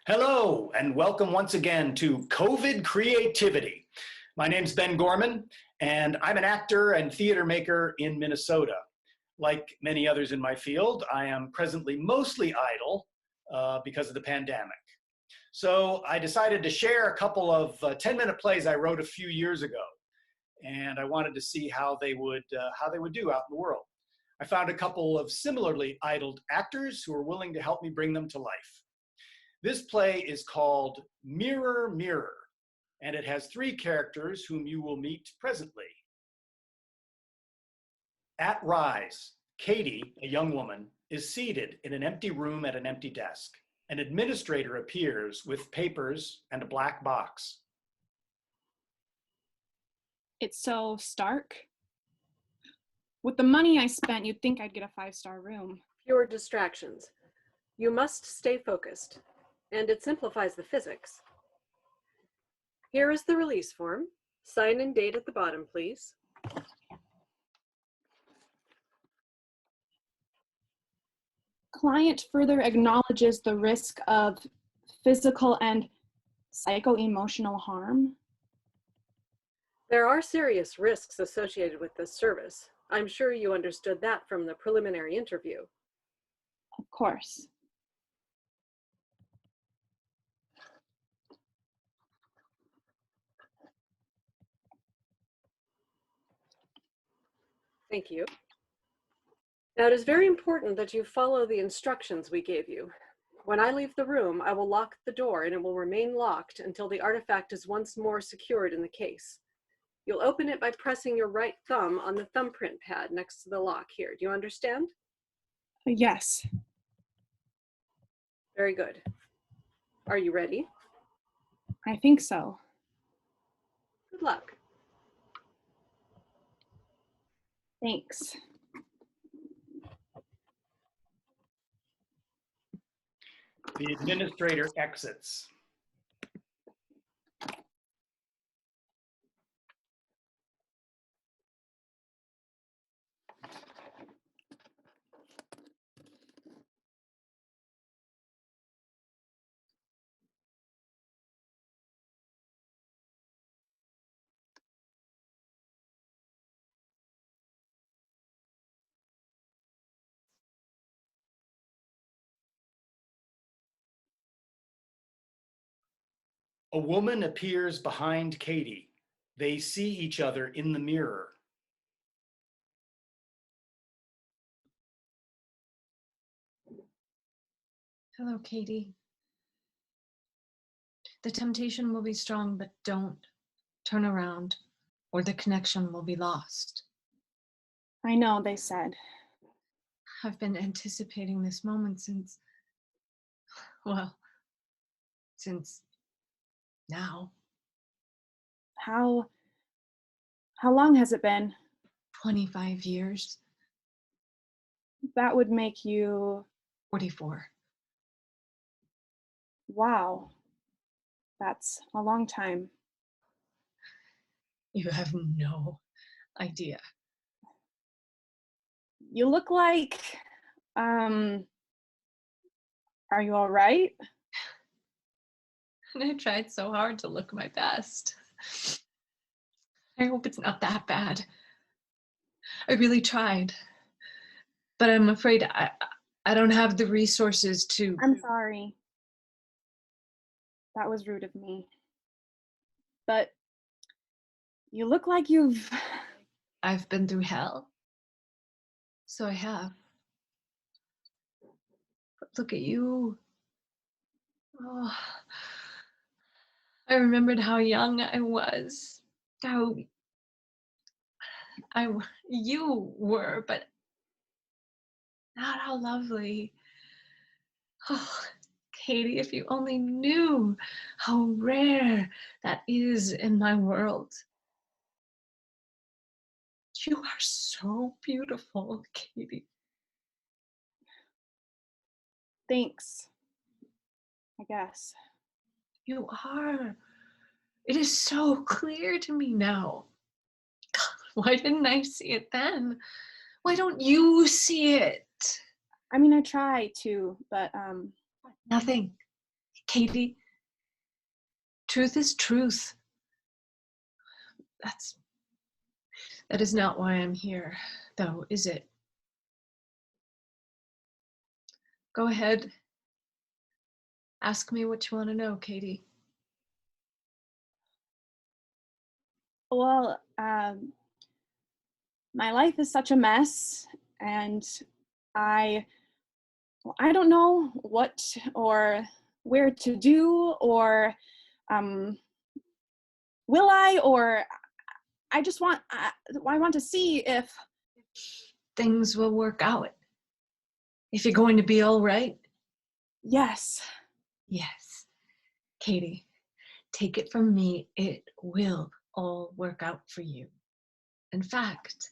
Hello, and welcome once again to COVID Creativity. My name's Ben Gorman, and I'm an actor and theater maker in Minnesota. Like many others in my field, I am presently mostly idle because of the pandemic. So I decided to share a couple of 10-minute plays I wrote a few years ago, and I wanted to see how they would do out in the world. I found a couple of similarly idled actors who are willing to help me bring them to life. This play is called Mirror, Mirror, and it has three characters whom you will meet presently. At Rise, Catie, a young woman, is seated in an empty room at an empty desk. An administrator appears with papers and a black box. It's so stark. With the money I spent, you'd think I'd get a 5-star room. Fewer distractions. You must stay focused, and it simplifies the physics. Here is the release form. Sign and date at the bottom, please. Client further acknowledges the risk of physical and psycho-emotional harm. There are serious risks associated with this service. I'm sure you understood that from the preliminary interview. Of course. Thank you. Now, it is very important that you follow the instructions we gave you. When I leave the room, I will lock the door and it will remain locked until the artifact is once more secured in the case. You'll open it by pressing your right thumb on the thumbprint pad next to the lock here. Do you understand? Yes. Very good. Are you ready? I think so. Good luck. Thanks. The administrator exits. A woman appears behind Catie. They see each other in the mirror. Hello, Catie. The temptation will be strong, but don't turn around or the connection will be lost. I know, they said. I've been anticipating this moment since now. How long has it been? 25 years. That would make you 44. Wow. That's a long time. You have no idea. You look like, are you all right? And I tried so hard to look my best. I hope it's not that bad. I really tried. But I'm afraid I don't have the resources to... I'm sorry. That was rude of me. But you look like I've been through hell. So I have. But look at you. Oh, I remembered how young I was. You were, but not how lovely. Oh, Catie, if you only knew how rare that is in my world. You are so beautiful, Catie. Thanks, I guess. You are. It is so clear to me now. God, why didn't I see it then? Why don't you see it? I mean, I try to, but Nothing. Catie, truth is truth. That is not why I'm here, though, is it? Go ahead. Ask me what you want to know, Catie. Well, my life is such a mess, and I don't know what or where to do, or will I, or I just want, I want to see if things will work out. If you're going to be all right. Yes. Yes. Catie, take it from me, it will all work out for you. In fact,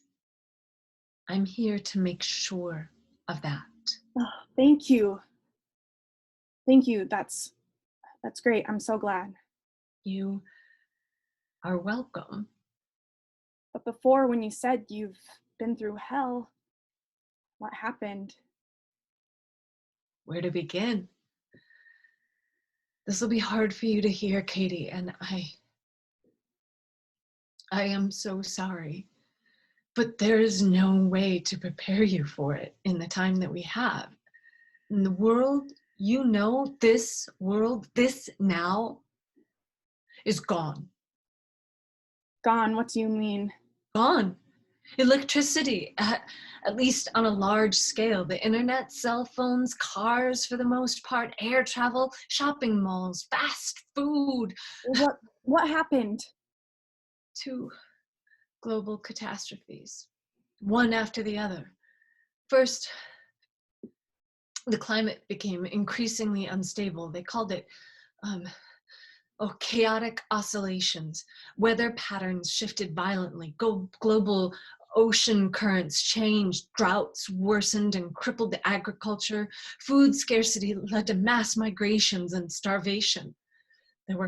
I'm here to make sure of that. Oh, thank you. Thank you. That's great. I'm so glad. You are welcome. But before, when you said you've been through hell, what happened? Where to begin? This will be hard for you to hear, Catie, and I am so sorry. But there is no way to prepare you for it in the time that we have. In the world, you know, this world, this now, is gone. Gone, what do you mean? Gone. Electricity, at least on a large scale. The internet, cell phones, cars for the most part, air travel, shopping malls, fast food. What happened? 2 global catastrophes, one after the other. First, the climate became increasingly unstable. They called it chaotic oscillations. Weather patterns shifted violently. Global ocean currents changed. Droughts worsened and crippled the agriculture. Food scarcity led to mass migrations and starvation. There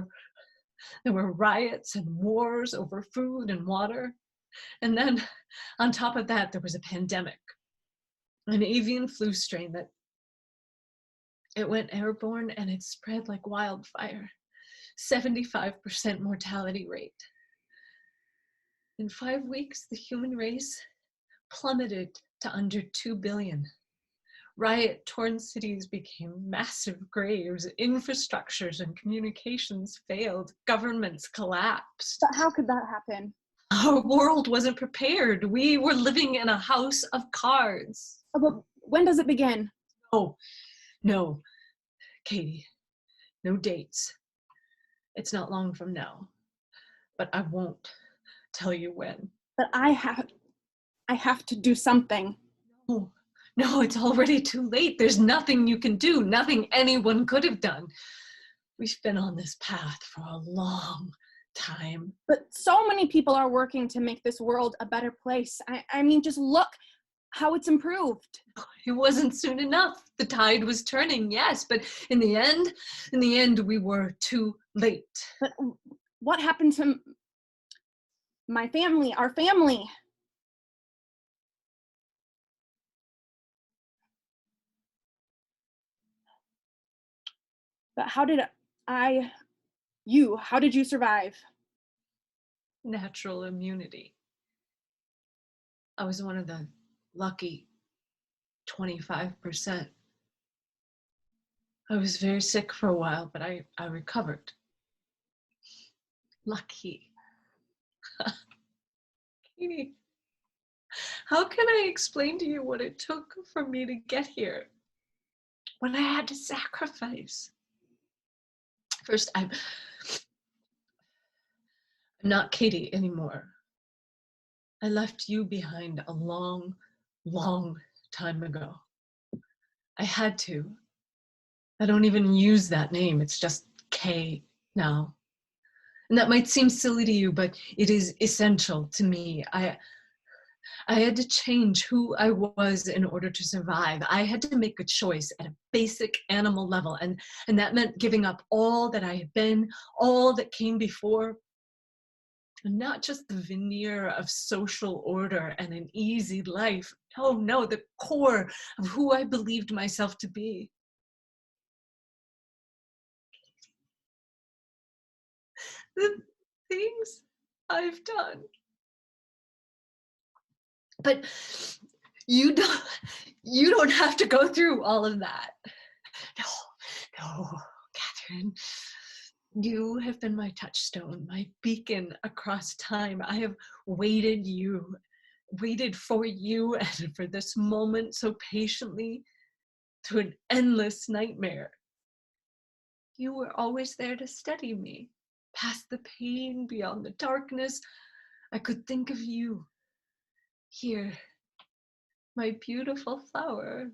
were riots and wars over food and water. And then, on top of that, there was a pandemic, an avian flu strain that it went airborne and it spread like wildfire. 75% mortality rate. In 5 weeks, the human race plummeted to under 2 billion. Riot-torn cities became massive graves. Infrastructures and communications failed. Governments collapsed. But how could that happen? Our world wasn't prepared. We were living in a house of cards. Oh, but when does it begin? Oh, no, Catie, no dates. It's not long from now, but I won't tell you when. But I have to do something. No, it's already too late. There's nothing you can do, nothing anyone could have done. We've been on this path for a long time. But so many people are working to make this world a better place. I mean, just look how it's improved. It wasn't soon enough. The tide was turning, yes, but in the end, we were too late. But what happened to my family, our family? But how did you survive? Natural immunity. I was one of the lucky 25%. I was very sick for a while, but I recovered. Lucky. Catie, how can I explain to you what it took for me to get here? What I had to sacrifice? First, I'm not Catie anymore. I left you behind a long, long time ago. I had to. I don't even use that name. It's just Kay now. And that might seem silly to you, but it is essential to me. I had to change who I was in order to survive. I had to make a choice at a basic animal level, and that meant giving up all that I had been, all that came before, and not just the veneer of social order and an easy life. No, the core of who I believed myself to be. the things I've done. But you don't have to go through all of that. No, Catherine. You have been my touchstone, my beacon across time. I have waited for you and for this moment so patiently through an endless nightmare. You were always there to steady me, past the pain, beyond the darkness. I could think of you here, my beautiful flower,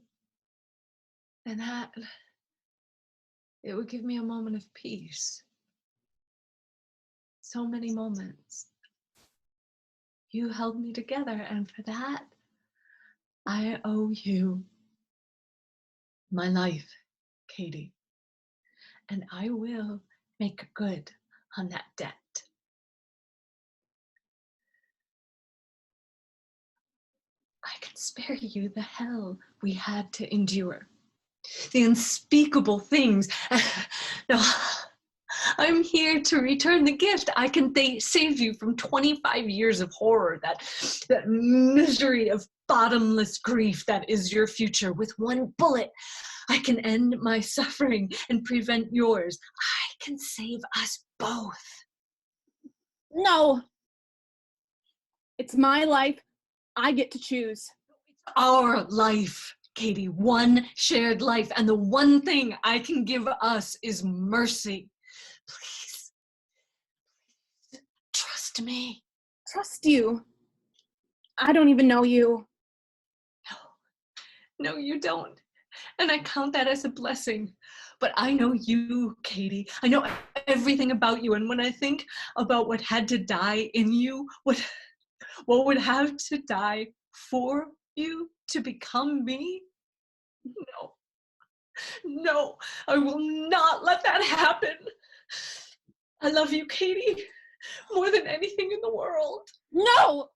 and that it would give me a moment of peace. So many moments. You held me together, and for that, I owe you my life, Catie. And I will make good on that debt. I can spare you the hell we had to endure. The unspeakable things. No, I'm here to return the gift. I can save you from 25 years of horror, that misery of bottomless grief that is your future. With one bullet, I can end my suffering and prevent yours. I can save us both. No. It's my life. I get to choose. Our life, Catie, one shared life. And the one thing I can give us is mercy. Please, trust me. Trust you? I don't even know you. No, you don't. And I count that as a blessing. But I know you, Catie. I know everything about you. And when I think about what had to die in you, what would have to die for you to become me? No, I will not let that happen. I love you, Catie, more than anything in the world. No!